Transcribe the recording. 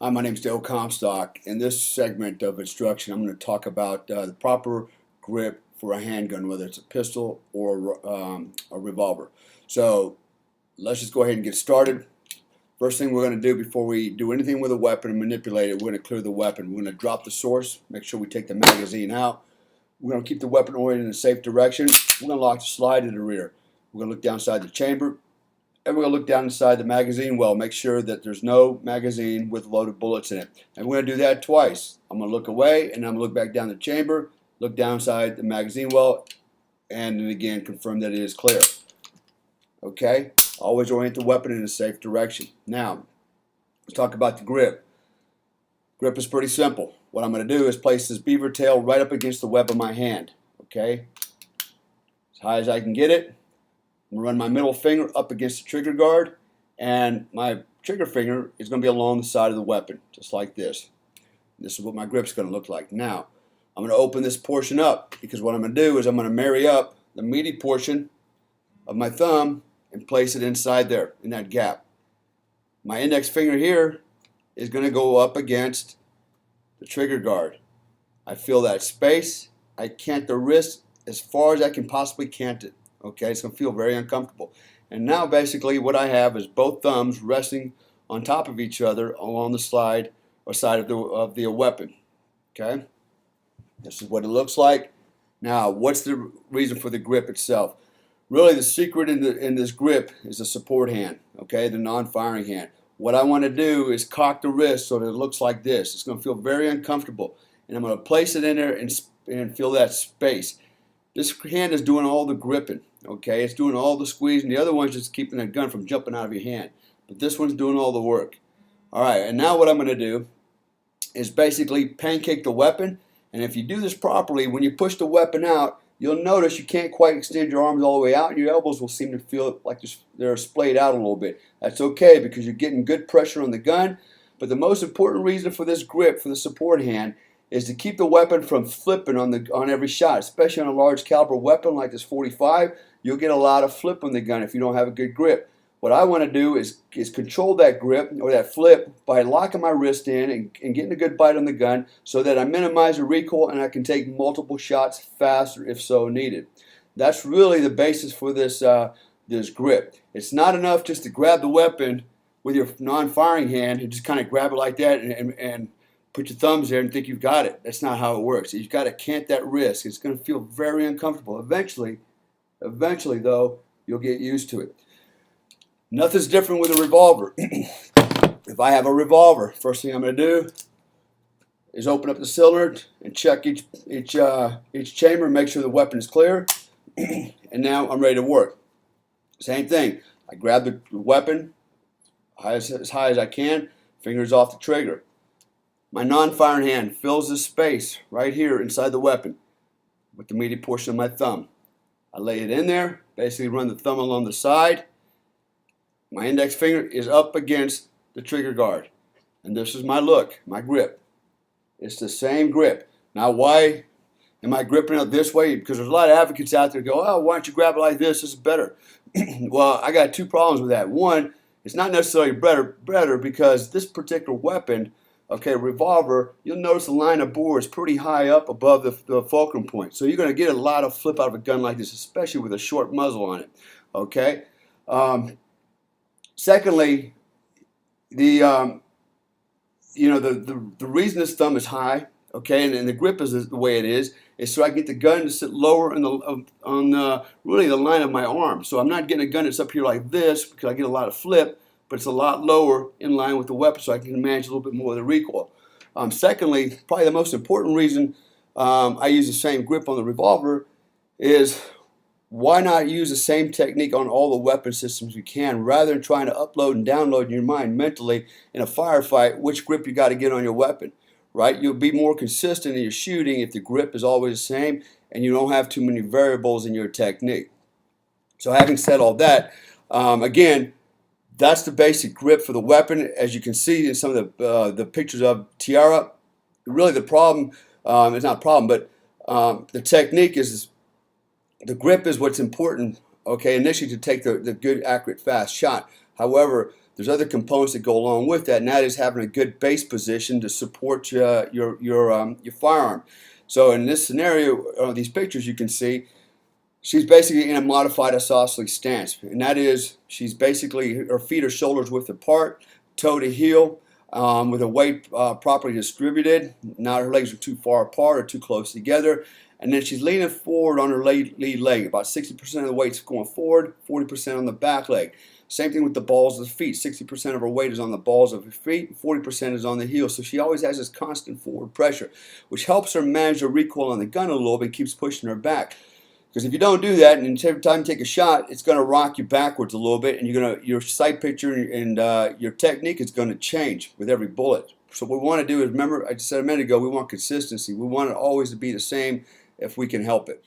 Hi, my name is Dale Comstock. In this segment of instruction, I'm going to talk about the proper grip for a handgun, whether it's a pistol or a revolver. So let's just go ahead and get started. First thing we're going to do before we do anything with a weapon and manipulate it, we're going to clear the weapon. We're going to drop the source, make sure we take the magazine out. We're going to keep the weapon oriented in a safe direction. We're going to lock the slide to the rear. We're going to look down inside the chamber. And we're going to look down inside the magazine well, make sure that there's no magazine with loaded bullets in it. And we're going to do that twice. I'm going to look away, and I'm going to look back down the chamber, look down inside the magazine well, and then again confirm that it is clear. Okay? Always orient the weapon in a safe direction. Now, let's talk about the grip. Grip is pretty simple. What I'm going to do is place this beaver tail right up against the web of my hand. Okay? As high as I can get it. I'm going to run my middle finger up against the trigger guard, and my trigger finger is going to be along the side of the weapon, just like this. This is what my grip's going to look like. Now, I'm going to open this portion up, because what I'm going to do is I'm going to marry up the meaty portion of my thumb and place it inside there, in that gap. My index finger here is going to go up against the trigger guard. I feel that space. I cant the wrist as far as I can possibly cant it. Okay, it's going to feel very uncomfortable. And now basically what I have is both thumbs resting on top of each other along the slide or side of the weapon. Okay, this is what it looks like. Now, what's the reason for the grip itself? Really, the secret in this grip is the support hand, okay, the non-firing hand. What I want to do is cock the wrist so that it looks like this. It's going to feel very uncomfortable. And I'm going to place it in there and feel that space. This hand is doing all the gripping, okay? It's doing all the squeezing. The other one's just keeping that gun from jumping out of your hand. But this one's doing all the work. All right, and now what I'm going to do is basically pancake the weapon. And if you do this properly, when you push the weapon out, you'll notice you can't quite extend your arms all the way out, and your elbows will seem to feel like they're splayed out a little bit. That's okay, because you're getting good pressure on the gun. But the most important reason for this grip, for the support hand, is to keep the weapon from flipping on every shot, especially on a large caliber weapon like this .45. You'll get a lot of flip on the gun if you don't have a good grip. What I want to do is control that grip or that flip by locking my wrist in and getting a good bite on the gun so that I minimize the recoil and I can take multiple shots faster if so needed. That's really the basis for this grip. It's not enough just to grab the weapon with your non-firing hand and just kind of grab it like that and put your thumbs there and think you've got it. That's not how it works. You've got to cant that wrist. It's going to feel very uncomfortable. Eventually though, you'll get used to it. Nothing's different with a revolver. If I have a revolver, first thing I'm going to do is open up the cylinder and check each chamber and make sure the weapon is clear. And now I'm ready to work. Same thing. I grab the weapon as high as I can, fingers off the trigger. My non-firing hand fills this space right here inside the weapon with the meaty portion of my thumb. I lay it in there, basically run the thumb along the side. My index finger is up against the trigger guard. And this is my look, my grip. It's the same grip. Now, why am I gripping it this way? Because there's a lot of advocates out there who go, oh, why don't you grab it like this? This is better. Well, I got two problems with that. One, it's not necessarily better because this particular weapon, okay, revolver, you'll notice the line of bore is pretty high up above the fulcrum point. So you're going to get a lot of flip out of a gun like this, especially with a short muzzle on it. Okay. Secondly, the reason this thumb is high, okay, and the grip is the way it is so I get the gun to sit lower on really the line of my arm. So I'm not getting a gun that's up here like this because I get a lot of flip, but it's a lot lower in line with the weapon so I can manage a little bit more of the recoil. Secondly, probably the most important reason I use the same grip on the revolver is why not use the same technique on all the weapon systems you can rather than trying to upload and download in your mind mentally in a firefight which grip you got to get on your weapon, right? You'll be more consistent in your shooting if the grip is always the same and you don't have too many variables in your technique. So having said all that, again, that's the basic grip for the weapon. As you can see in some of the pictures of Tiara, really the problem, it's not a problem, but the technique is, the grip is what's important, okay, initially to take the good, accurate, fast shot. However, there's other components that go along with that, and that is having a good base position to support your firearm. So in this scenario, these pictures you can see, she's basically in a modified isosceles stance, and that is she's basically, her feet are shoulders width apart, toe to heel, with her weight properly distributed. Not her legs are too far apart or too close together. And then she's leaning forward on her lead leg. About 60% of the weight's going forward, 40% on the back leg. Same thing with the balls of the feet. 60% of her weight is on the balls of her feet, 40% is on the heels. So she always has this constant forward pressure, which helps her manage the recoil on the gun a little bit and keeps pushing her back. Because if you don't do that, and every time you take a shot, it's going to rock you backwards a little bit, and your sight picture and your technique is going to change with every bullet. So what we want to do is, remember, I just said a minute ago, we want consistency. We want it always to be the same if we can help it.